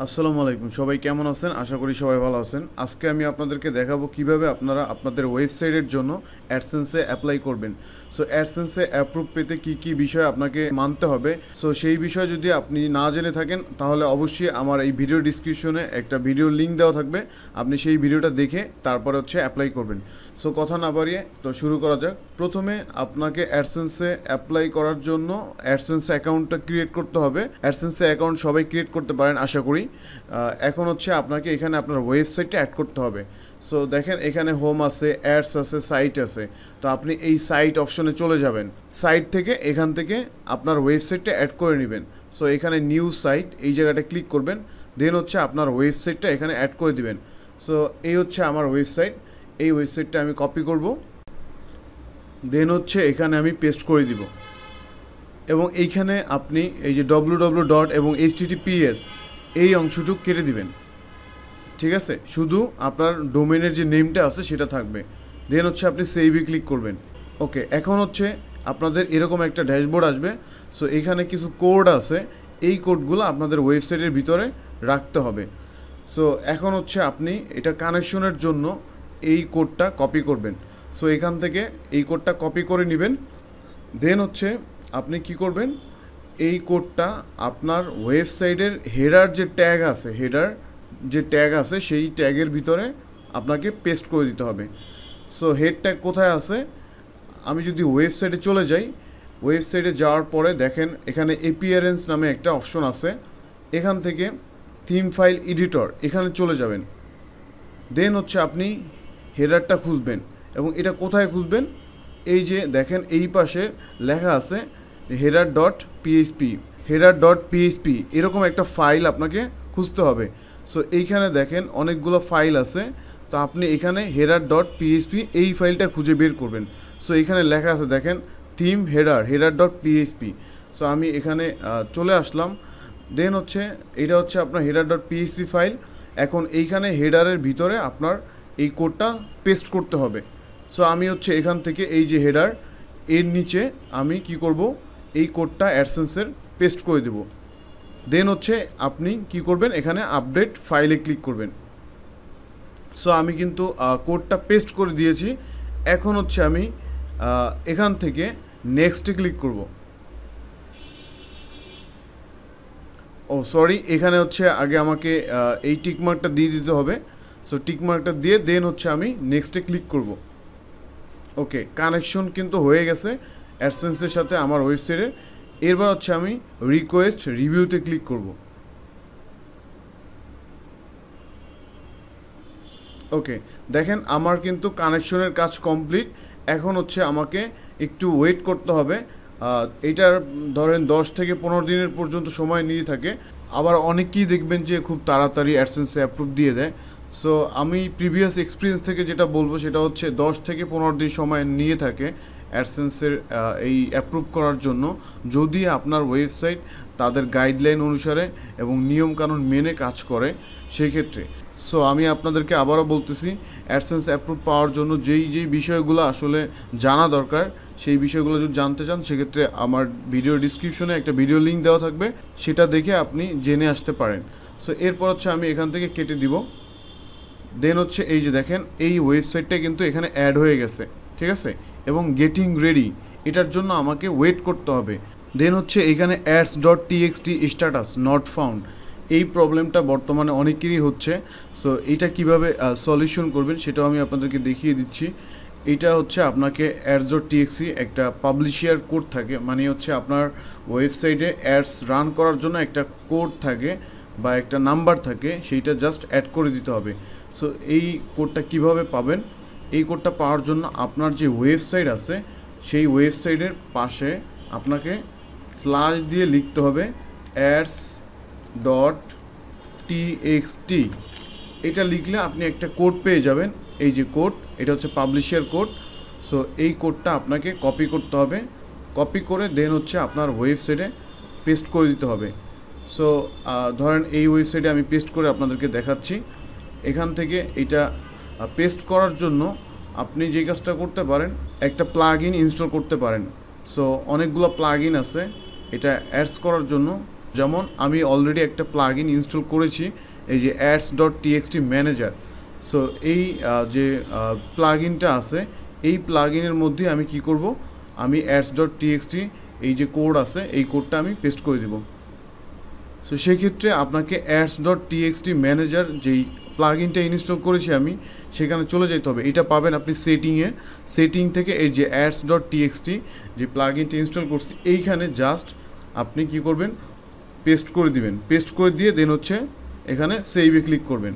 আসসালামু আলাইকুম, সবাই কেমন আছেন? আশা করি সবাই ভালো আছেন। আজকে আমি আপনাদেরকে দেখাবো কিভাবে আপনারা আপনাদের ওয়েবসাইটের জন্য অ্যাডসেন্সে অ্যাপ্লাই করবেন। সো অ্যাডসেন্সে অ্যাপ্রুভ পেতে কি কি বিষয় আপনাকে মানতে হবে, সো সেই বিষয় যদি আপনি না জেনে থাকেন তাহলে অবশ্যই আমার এই ভিডিও ডিসক্রিপশনে একটা ভিডিও লিঙ্ক দেওয়া থাকবে, আপনি সেই ভিডিওটা দেখে তারপরে অ্যাপ্লাই করবেন। সো কথা না বাড়িয়ে তো শুরু করা যাক। প্রথমে আপনাকে অ্যাডসেন্সে অ্যাপ্লাই করার জন্য অ্যাডসেন্স অ্যাকাউন্টটা ক্রিয়েট করতে হবে। অ্যাডসেন্সে অ্যাকাউন্ট সবাই ক্রিয়েট করতে পারেন আশা করি। এখন আপনাকে এখানে আপনার ওয়েবসাইটটা অ্যাড করতে হবে। সো দেখেন এখানে হোম আছে, অ্যাডস আছে, সাইট আছে। তো আপনি এই সাইট অপশনে চলে যাবেন। সাইট থেকে এখান থেকে আপনার ওয়েবসাইটটা অ্যাড করে নেবেন। সো এখানে নিউ সাইট এই জায়গাটা ক্লিক করবেন, দেন আপনার ওয়েবসাইটটা এখানে অ্যাড করে দিবেন। সো এই আমার ওয়েবসাইট। এই ওয়েবসাইটটা আমি কপি করব, দেন এখানে আমি পেস্ট করে দিব এবং এইখানে আপনি এই যে www ডট এবং https এই অংশটুকু কেটে দিবেন। ঠিক আছে, শুধু আপনার ডোমেনের যে নেমটা আছে সেটা থাকবে। দেন আপনি সেভে ক্লিক করবেন। ওকে, এখন আপনাদের এরকম একটা ড্যাশবোর্ড আসবে। সো এখানে কিছু কোড আছে, এই কোডগুলো আপনাদের ওয়েবসাইটের ভিতরে রাখতে হবে। সো এখন আপনি এটা কানেকশনের জন্য এই কোডটা কপি করবেন। সো এখান থেকে এই কোডটা কপি করে নেবেন। দেন আপনি কি করবেন, এই কোডটা আপনার ওয়েবসাইটের হেডার যে ট্যাগ আছে সেই ট্যাগের ভিতরে আপনাকে পেস্ট করে দিতে হবে। সো হেড ট্যাগ কোথায় আছে, আমি যদি ওয়েবসাইটে চলে যাই, ওয়েবসাইটে যাওয়ার পরে দেখেন এখানে অ্যাপিয়ারেন্স নামে একটা অপশন আছে। এখান থেকে থিম ফাইল এডিটর এখানে চলে যাবেন। দেন আপনি হেডারটা খুঁজবেন এবং এটা কোথায় খুঁজবেন, এই যে দেখেন এই পাশে লেখা আছে header.php এরকম একটা ফাইল আপনাকে খুঁজতে হবে। সো এইখানে দেখেন অনেকগুলো ফাইল আছে। তো আপনি এখানে header.php এই ফাইলটা খুঁজে বের করবেন। সো এখানে লেখা আছে দেখেন থিম header.php। সো আমি এখানে চলে আসলাম। দেন এটা আপনার header.php ফাইল। এখন এইখানে হেডারের ভিতরে আপনার এই কোডটা পেস্ট করতে হবে। সো আমি এখান থেকে এই যে হেডার, এর নিচে আমি কি করব, এই কোডটা অ্যাডসেন্সের পেস্ট করে দেব। দেন আপনি কি করবেন, এখানে আপডেট ফাইলে ক্লিক করবেন। সো আমি কিন্তু কোডটা পেস্ট করে দিয়েছি। এখন আমি এখান থেকে নেক্সটে ক্লিক করব। ও সরি, এখানে আগে আমাকে এই টিকমার্কটা দিয়ে দিতে হবে। সো টিকমার্কটা দিয়ে দেন আমি নেক্সটে ক্লিক করব। ওকে, কানেকশন কিন্তু হয়ে গেছে অ্যাডসেন্সের সাথে আমার ওয়েবসাইটের। এরপর আমি রিকোয়েস্ট রিভিউতে ক্লিক করব। ওকে, দেখেন আমার কিন্তু কানেকশনের কাজ কমপ্লিট। এখন আমাকে একটু ওয়েট করতে হবে। এটার ধরেন 10 থেকে 15 দিনের পর্যন্ত সময় নিয়ে থাকে। আবার অনেকেই দেখবেন যে খুব তাড়াতাড়ি অ্যাডসেন্সে অ্যাপ্রুভ দিয়ে দেয়। সো আমি প্রিভিয়াস এক্সপিরিয়েন্স থেকে যেটা বলবো সেটা 10 থেকে 15 দিন সময় নিয়ে থাকে অ্যাডসেন্সের এই অ্যাপ্রুভ করার জন্য, যদি আপনার ওয়েবসাইট তাদের গাইডলাইন অনুসারে এবং নিয়মকানুন মেনে কাজ করে সেই ক্ষেত্রে। সো আমি আপনাদেরকে আবারও বলতেছি, অ্যাডসেন্স অ্যাপ্রুভ পাওয়ার জন্য যেই বিষয়গুলো আসলে জানা দরকার, সেই বিষয়গুলো যদি জানতে চান সেক্ষেত্রে আমার ভিডিও ডিসক্রিপশনে একটা ভিডিও লিঙ্ক দেওয়া থাকবে, সেটা দেখে আপনি জেনে আসতে পারেন। সো এরপর আমি এখান থেকে কেটে দিব। দেন এই যে দেখেন এই ওয়েবসাইটটা কিন্তু এখানে অ্যাড হয়ে গেছে। ঠিক আছে, এবং গেটিং রেডি এটার জন্য আমাকে ওয়েট করতে হবে। দেন এখানে ads.txt স্ট্যাটাস নট ফাউন্ড, এই প্রবলেমটা বর্তমানে অনেকেরই হচ্ছে। সো এটা কিভাবে সলিউশন করবেন সেটাও আমি আপনাদেরকে দেখিয়ে দিচ্ছি। এটা আপনাকে ads.txt একটা পাবলিশার কোড থাকে, মানে আপনার ওয়েবসাইটে অ্যাডস রান করার জন্য একটা কোড থাকে বা একটা নাম্বার থাকে, সেইটা জাস্ট অ্যাড করে দিতে হবে। সো এই কোডটা কিভাবে পাবেন, এই কোডটা পাওয়ার জন্য আপনার যে ওয়েবসাইট আছে সেই ওয়েবসাইটের পাশে আপনাকে স্ল্যাশ দিয়ে লিখতে হবে ads.txt। এটা লিখলে আপনি একটা কোড পেয়ে যাবেন। এই যে কোড, এটা পাবলিশার কোড। সো এই কোডটা আপনাকে কপি করতে হবে। কপি করে দেন আপনার ওয়েবসাইটে পেস্ট করে দিতে হবে। সো ধরেন এই ওয়েবসাইটে আমি পেস্ট করে আপনাদেরকে দেখাচ্ছি। এখান থেকে এটা পেস্ট করার জন্য আপনি যে কাজটা করতে পারেন, একটা প্লাগইন ইনস্টল করতে পারেন। সো অনেকগুলো প্লাগইন আছে এটা অ্যাডস করার জন্য। যেমন আমি অলরেডি একটা প্লাগইন ইনস্টল করেছি, এই যে ads.txt ম্যানেজার। সো এই যে প্লাগইনটা আছে, এই প্লাগইনের মধ্যে আমি কি করব, আমি ads.txt এই যে কোড আছে, এই কোডটা আমি পেস্ট করে দিব। সো সেক্ষেত্রে আপনাকে ads.txt ম্যানেজার যেই প্লাগইনটা ইনস্টল করেছি আমি, সেখানে চলে যেতে হবে। এটা পাবেন আপনি সেটিং থেকে এই যে ads.txt যে প্লাগইনটা ইনস্টল করছি, এইখানে জাস্ট আপনি কি করবেন, পেস্ট করে দিবেন। পেস্ট করে দিয়ে দেন হচ্ছে এখানে সেভে ক্লিক করবেন।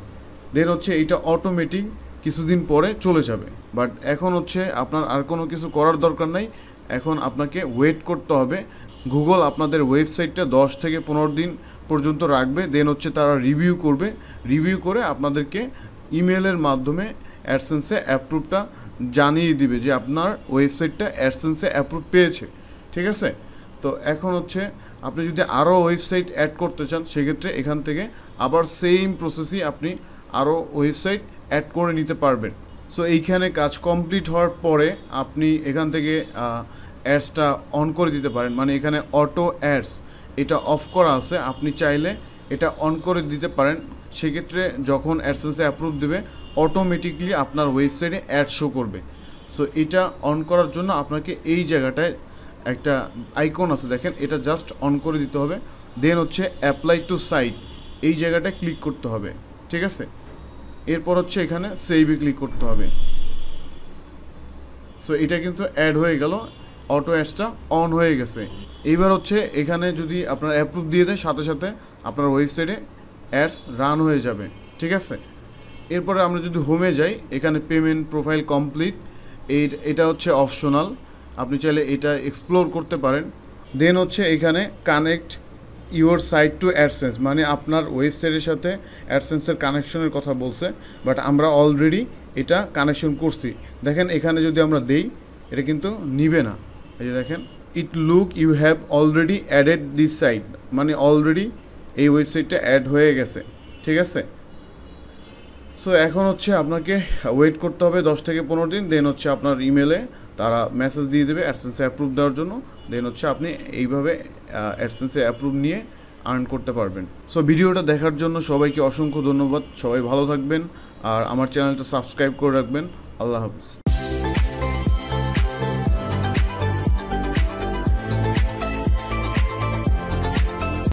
দেন হচ্ছে এইটা অটোমেটিক কিছুদিন পরে চলে যাবে। বাট এখন হচ্ছে আপনার আর কোনো কিছু করার দরকার নাই, এখন আপনাকে ওয়েট করতে হবে। গুগল আপনাদের ওয়েবসাইটটা 10 থেকে 15 দিন পর্যন্ত রাখবে। দেন হচ্ছে তারা রিভিউ করবে, রিভিউ করে আপনাদেরকে ইমেলের মাধ্যমে অ্যাডসেন্সে অ্যাপ্রুভটা জানিয়ে দিবে যে আপনার ওয়েবসাইটটা অ্যাডসেন্সে অ্যাপ্রুভ পেয়েছে। ঠিক আছে? তো এখন হচ্ছে আপনি যদি আরও ওয়েবসাইট অ্যাড করতে চান, সেক্ষেত্রে এখান থেকে আবার সেম প্রসেসই আপনি আরও ওয়েবসাইট অ্যাড করে নিতে পারবেন। সো এইখানে কাজ কমপ্লিট হওয়ার পরে আপনি এখান থেকে অ্যাডসটা অন করে দিতে পারেন। মানে এখানে অটো অ্যাডস এটা অফ করা আছে, আপনি চাইলে এটা অন করে দিতে পারেন। সেক্ষেত্রে যখন অ্যাডসেন্সে অ্যাপ্রুভ দেবে, অটোমেটিকলি আপনার ওয়েবসাইটে অ্যাড শো করবে। সো এটা অন করার জন্য আপনাকে এই জায়গাটায় একটা আইকন আছে দেখেন, এটা জাস্ট অন করে দিতে হবে। দেন হচ্ছে অ্যাপ্লাই টু সাইট, এই জায়গাটায় ক্লিক করতে হবে। ঠিক আছে? এরপর হচ্ছে এখানে সেভে ক্লিক করতে হবে। সো এটা কিন্তু অ্যাড হয়ে গেল, অটো অ্যাডসটা অন হয়ে গেছে। এইবার হচ্ছে এখানে যদি আপনার অ্যাপ্রুভ দিয়ে দেয়, সাথে সাথে আপনার ওয়েবসাইটে অ্যাডস রান হয়ে যাবে। ঠিক আছে? এরপরে আমরা যদি হোমে যাই, এখানে পেমেন্ট প্রোফাইল কমপ্লিট, এটা হচ্ছে অপশনাল, আপনি চাইলে এটা এক্সপ্লোর করতে পারেন। দেন হচ্ছে এখানে connect your site to AdSense, মানে আপনার ওয়েবসাইটের সাথে অ্যাডসেন্সের কানেকশনের কথা বলছে, বাট আমরা অলরেডি এটা কানেকশন করছি। দেখেন এখানে যদি আমরা দেই, এটা কিন্তু নিবে না। এই যে দেখেন, it look you have already added this site, মানে অলরেডি এই ওয়েবসাইটটা অ্যাড হয়ে গেছে। ঠিক আছে? সো এখন হচ্ছে আপনাকে ওয়েট করতে হবে 10 থেকে 15 দিন। দেন হচ্ছে আপনার ইমেলে তারা মেসেজ দিয়ে দেবে অ্যাডসেন্সে অ্যাপ্রুভ দেওয়ার জন্য। দেন হচ্ছে আপনি এইভাবে অ্যাডসেন্সে অ্যাপ্রুভ নিয়ে আর্ন করতে পারবেন। সো ভিডিওটা দেখার জন্য সবাইকে অসংখ্য ধন্যবাদ। সবাই ভালো থাকবেন আর আমার চ্যানেলটা সাবস্ক্রাইব করে রাখবেন। আল্লাহ হাফিজ।